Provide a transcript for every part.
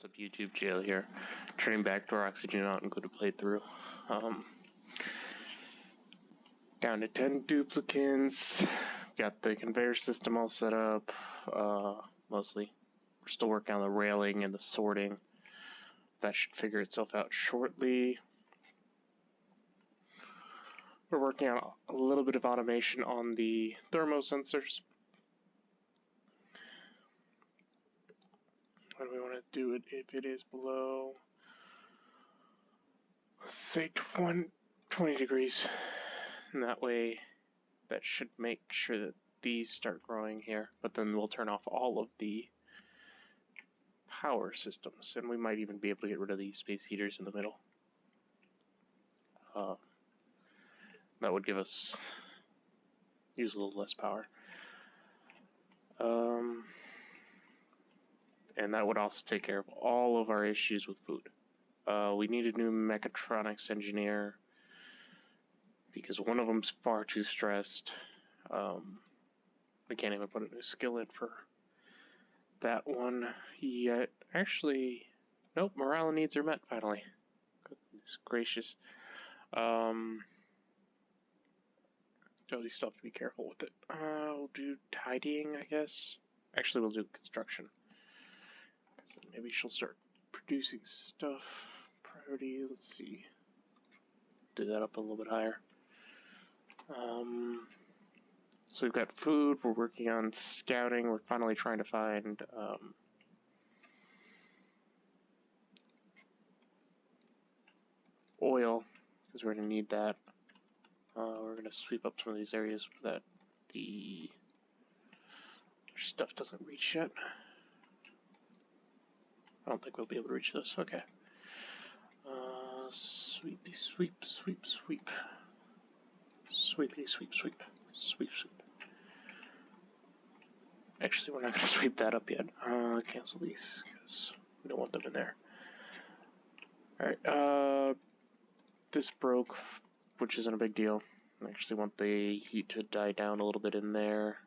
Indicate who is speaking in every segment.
Speaker 1: What's up YouTube, Jale here. Turning backdoor oxygen out and go to playthrough. Down to 10 duplicants. Got the conveyor system all set up. Mostly. We're still working on the railing and the sorting. That should figure itself out shortly. We're working on a little bit of automation on the thermosensors. What do we want to do it if it is below, let's say 20 degrees? And that way, that should make sure that these start growing here. But then we'll turn off all of the power systems, and we might even be able to get rid of these space heaters in the middle. That would give us use a little less power. And that would also take care of all of our issues with food. We need a new mechatronics engineer because one of them's far too stressed. We can't even put a new skill in for that one yet. Actually, nope, morale needs are met finally. Goodness gracious. So we still have to be careful with it. We'll do tidying, I guess. Actually, we'll do construction. So maybe she'll start producing stuff. Priority, let's see. Do that up a little bit higher. So we've got food, we're working on scouting, we're finally trying to find oil, because we're going to need that. We're going to sweep up some of these areas that the stuff doesn't reach yet. I don't think we'll be able to reach this. Okay. Sweepy sweep, sweep, sweep. Sweepy sweep, sweep. Sweep, sweep. Actually, we're not going to sweep that up yet. Cancel these, because we don't want them in there. Alright, this broke, which isn't a big deal. I actually want the heat to die down a little bit in there.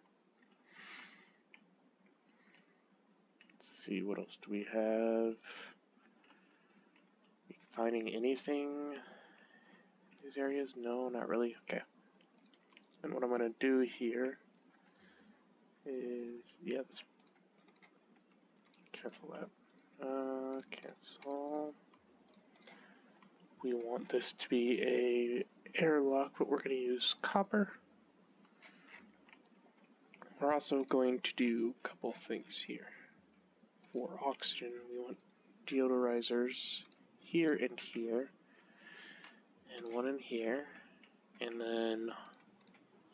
Speaker 1: Let's see, what else do we have? Finding anything in these areas? No, not really. Okay. And what I'm going to do here is, yeah, this. Cancel that. Cancel. We want this to be a airlock, but we're going to use copper. We're also going to do a couple things here. For oxygen, we want deodorizers here and here, and one in here, and then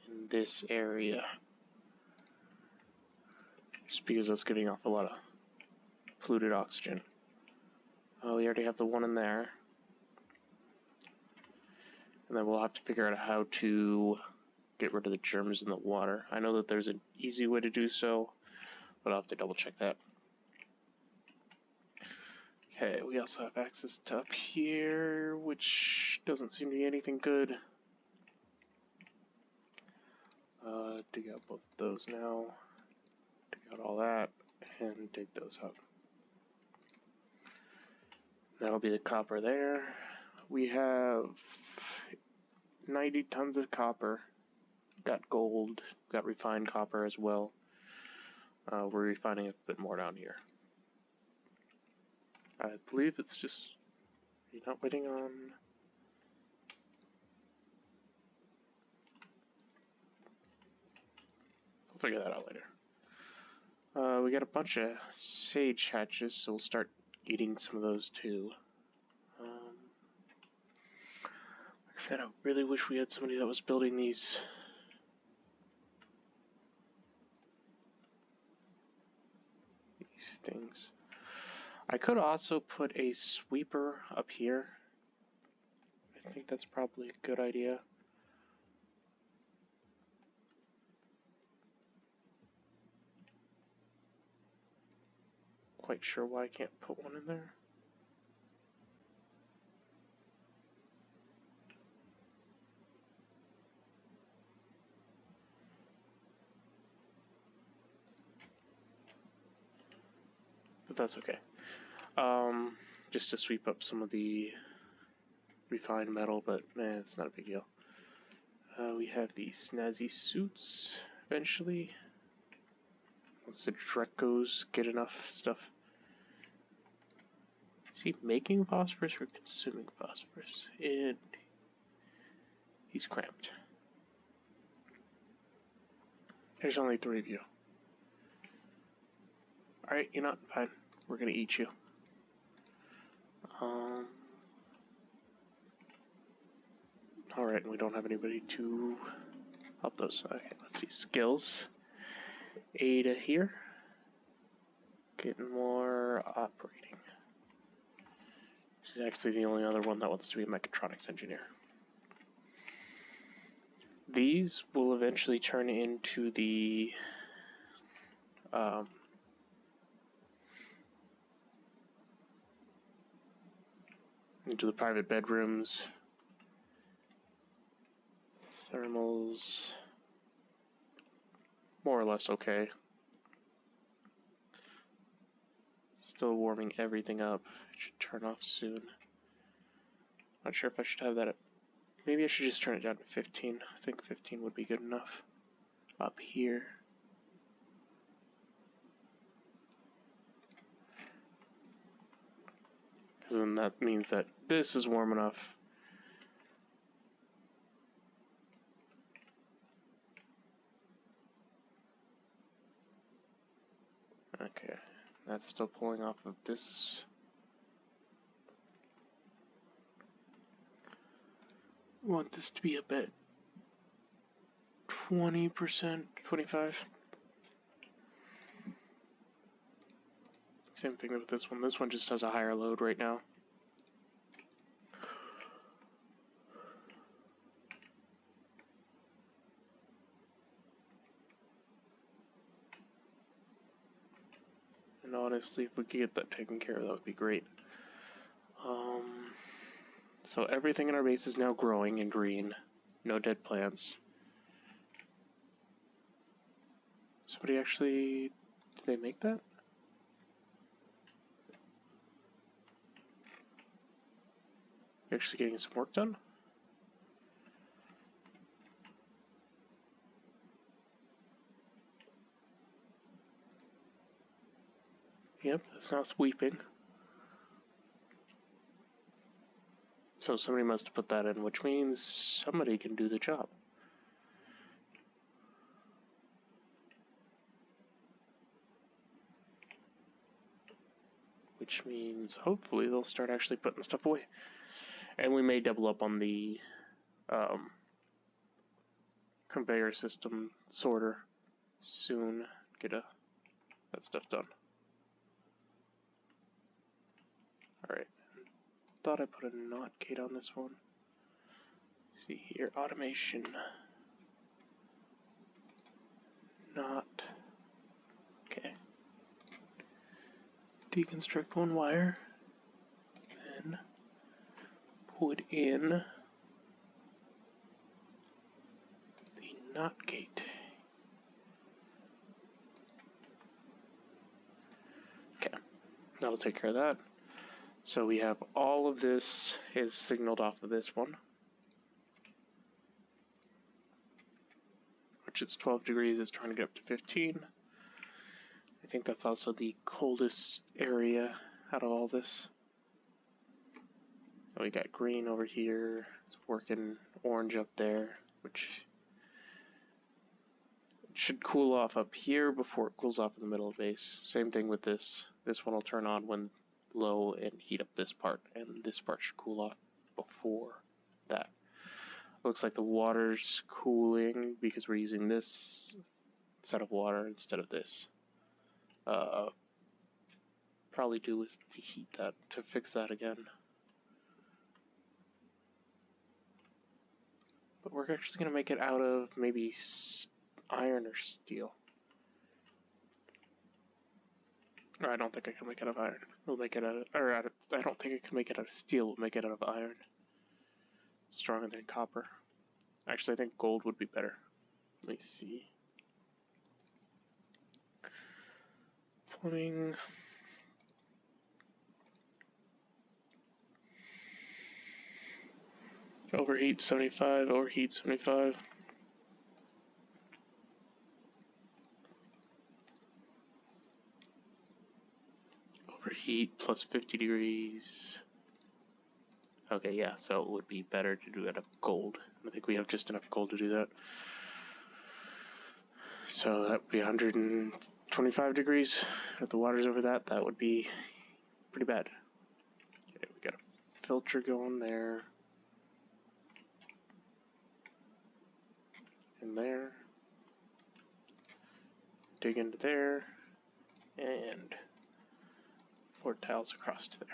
Speaker 1: in this area. Just because that's getting off a lot of polluted oxygen. We already have the one in there. And then we'll have to figure out how to get rid of the germs in the water. I know that there's an easy way to do so, but I'll have to double check that. Okay, we also have access to up here, which doesn't seem to be anything good. Dig out both of those now. Dig out all that, and dig those up. That'll be the copper there. We have 90 tons of copper. Got gold, got refined copper as well. We're refining a bit more down here. I believe it's just, you're not waiting on... We'll figure that out later. We got a bunch of sage hatches, so we'll start eating some of those too. Like I said, I really wish we had somebody that was building these things. I could also put a sweeper up here. I think that's probably a good idea. Quite sure why I can't put one in there. But that's okay. just to sweep up some of the refined metal, but it's not a big deal. We have the snazzy suits eventually. Once the Drecos get enough stuff. Is he making phosphorus or consuming phosphorus? And he's cramped. There's only 3 of you. Alright, you're not fine. We're gonna eat you. Alright, and we don't have anybody to help those. Okay, let's see. Skills. Ada here. Getting more operating. She's actually the only other one that wants to be a mechatronics engineer. These will eventually turn into the private bedrooms, thermals, more or less okay. Still warming everything up. It should turn off soon. Not sure if I should have that at... Maybe I should just turn it down to 15. I think 15 would be good enough. Up here. Because then that means that this is warm enough. Okay, that's still pulling off of this. I want this to be a bit 20%, 25. Same thing with this one. This one just has a higher load right now. And honestly, if we could get that taken care of, that would be great. So everything in our base is now growing in green. No dead plants. Somebody actually... Did they make that? You're actually getting some work done? Yep, that's not sweeping. So somebody must have put that in, which means somebody can do the job. Which means hopefully they'll start actually putting stuff away. And we may double up on the conveyor system sorter soon. Get that stuff done. Alright. Thought I put a not gate on this one. Let's see here, automation. Not. Okay. Deconstruct one wire. Then put in the not gate. Okay. That'll take care of that. So we have all of this is signaled off of this one. Which it's 12 degrees, it's trying to get up to 15. I think that's also the coldest area out of all this. We got green over here, it's working orange up there, which should cool off up here before it cools off in the middle of the base. Same thing with this. This one will turn on when low and heat up this part, and this part should cool off before that. Looks like the water's cooling because we're using this set of water instead of this. Probably do with to heat that, to fix that again. But we're actually going to make it out of maybe iron or steel. No, I don't think I can make it out of iron. We'll make it out of, I don't think I can make it out of steel. We'll make it out of iron. Stronger than copper. Actually, I think gold would be better. Let me see. Plumbing. Overheat 75, overheat 75. Overheat plus 50 degrees. Okay, yeah, so it would be better to do it at gold. I think we have just enough gold to do that. So that would be 125 degrees. If the water's over that, that would be pretty bad. Okay, we got a filter going there. In there. Dig into there. And 4 tiles across to there.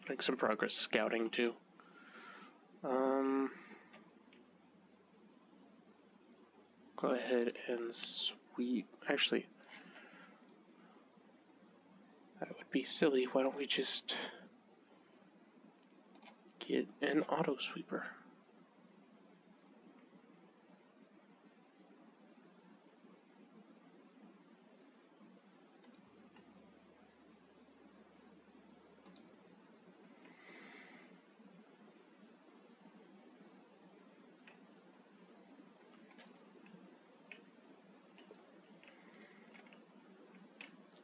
Speaker 1: Make some progress scouting too. Go ahead and sweep. Actually, that would be silly. Why don't we just get an auto sweeper?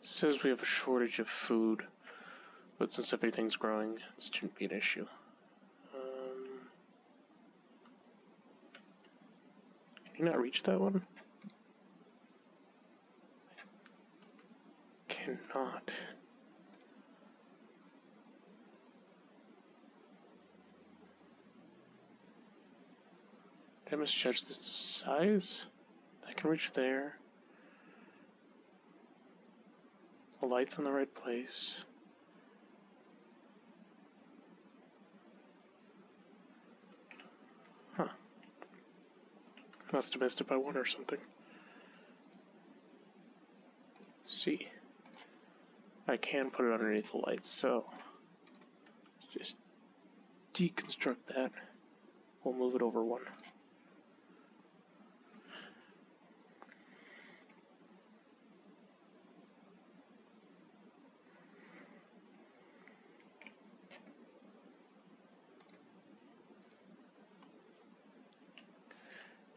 Speaker 1: Says we have a shortage of food, but since everything's growing, it shouldn't be an issue. Can you not reach that one? Cannot. I misjudged the size? I can reach there. The light's in the right place. Huh. Must have missed it by 1 or something. See. I can put it underneath the lights, so just deconstruct that. We'll move it over 1.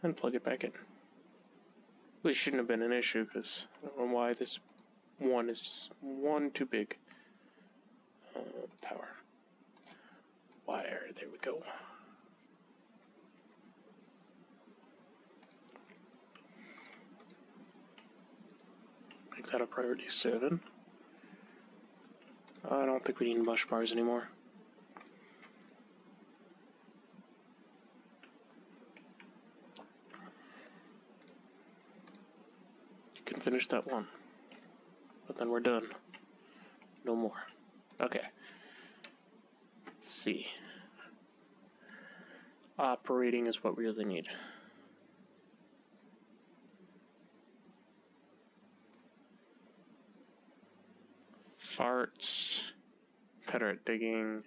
Speaker 1: And plug it back in. This shouldn't have been an issue, because I don't know why this one is just one too big. Power. Wire, there we go. Make that a priority 7. I don't think we need mush bars anymore. You can finish that one. But then we're done. No more. Okay. Let's see. Operating is what we really need. Farts. Better at digging.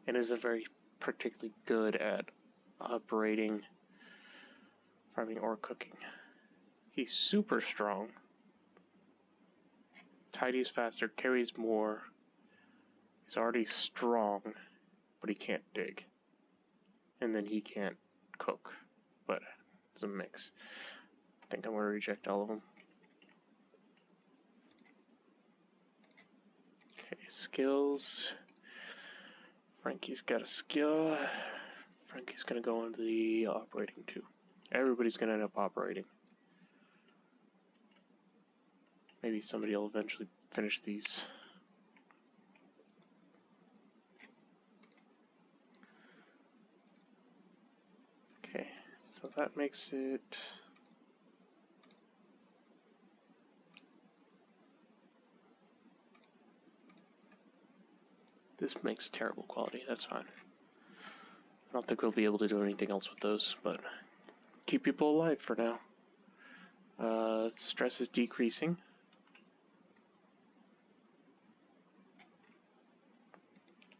Speaker 1: And isn't very particularly good at operating, farming, or cooking. He's super strong. Tidies faster, carries more. He's already strong, but he can't dig. And then he can't cook. But it's a mix. I think I'm going to reject all of them. Okay, skills. Frankie's got a skill. Frankie's going to go into the operating too. Everybody's going to end up operating. Maybe somebody will eventually finish these. Okay, so that makes it... This makes terrible quality, that's fine. I don't think we'll be able to do anything else with those, but keep people alive for now. Stress is decreasing.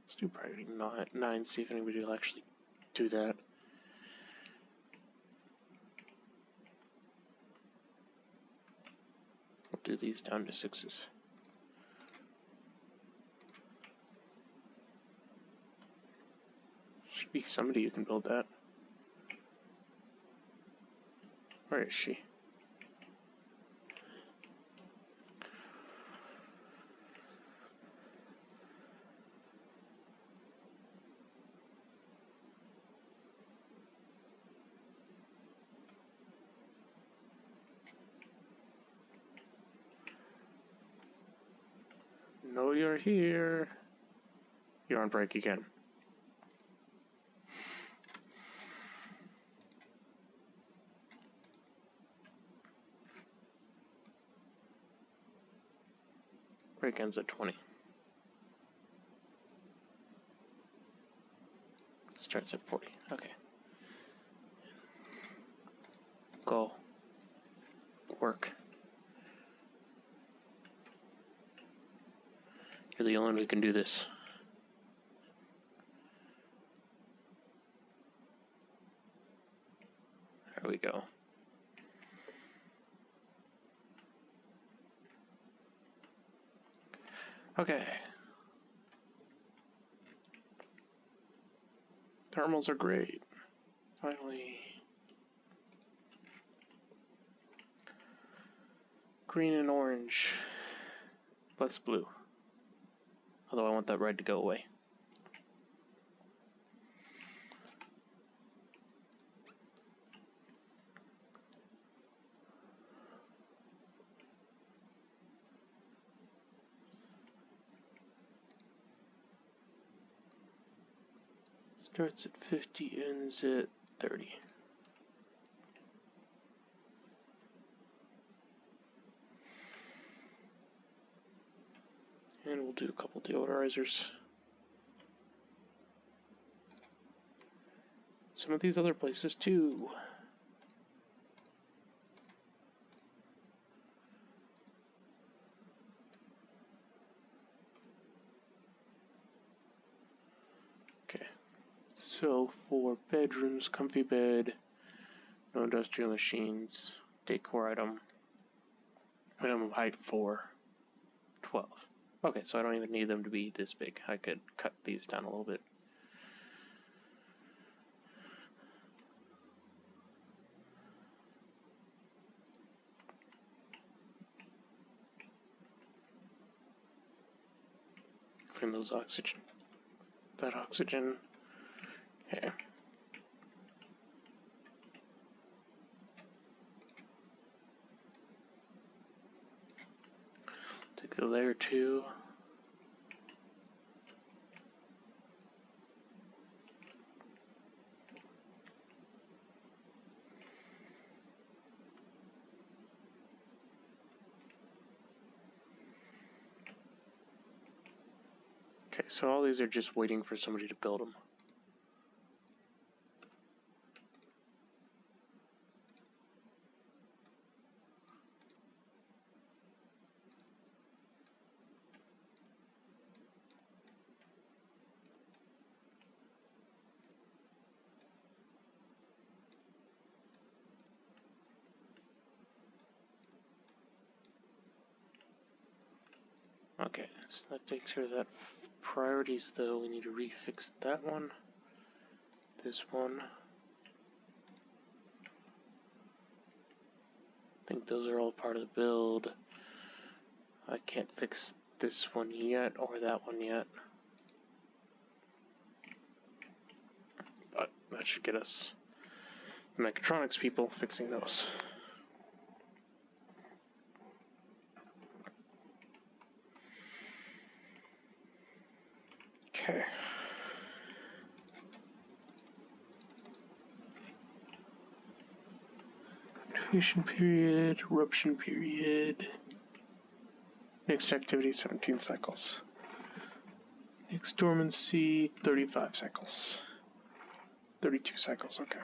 Speaker 1: Let's do priority 9, see if anybody will actually do that. do these down to 6s. Should be somebody who can build that. Where is she? No, you're here. You're on break again. Break ends at 20. Starts at 40. Okay. Go. Work. You're the only one who can do this. There we go. Okay. Thermals are great. Finally. Green and orange. Less blue. Although I want that red to go away. Starts at 50, ends at 30. And we'll do a couple deodorizers. Some of these other places too. Okay. So for bedrooms, comfy bed, no industrial machines, decor item, minimum height 4, 12. Okay, so I don't even need them to be this big. I could cut these down a little bit. Clean those oxygen. That oxygen. Okay. Take the layer 2. Okay, so all these are just waiting for somebody to build them. Okay, so that takes care of that. Priorities, though, we need to refix that one. This one. I think those are all part of the build. I can't fix this one yet, or that one yet. But that should get us mechatronics people fixing those. Okay. Activation period, eruption period. Next activity, 17 cycles. Next dormancy, 35 cycles. 32 cycles, okay.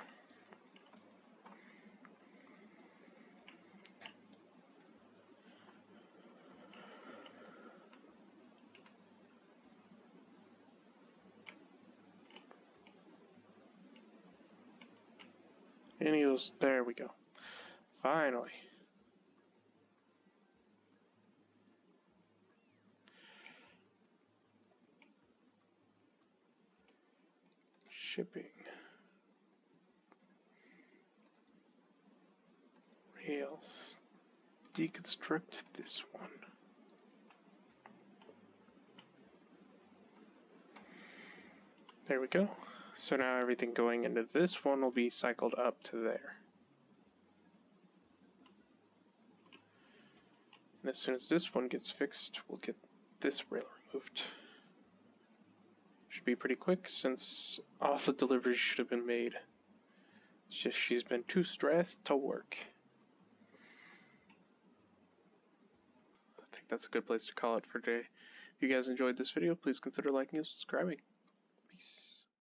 Speaker 1: Any of those, there we go. Finally. shipping. Rails. Deconstruct this one. There we go. So now everything going into this one will be cycled up to there. And as soon as this one gets fixed, we'll get this rail removed. Should be pretty quick since all the deliveries should have been made. It's just she's been too stressed to work. I think that's a good place to call it for today. If you guys enjoyed this video, please consider liking and subscribing. Peace.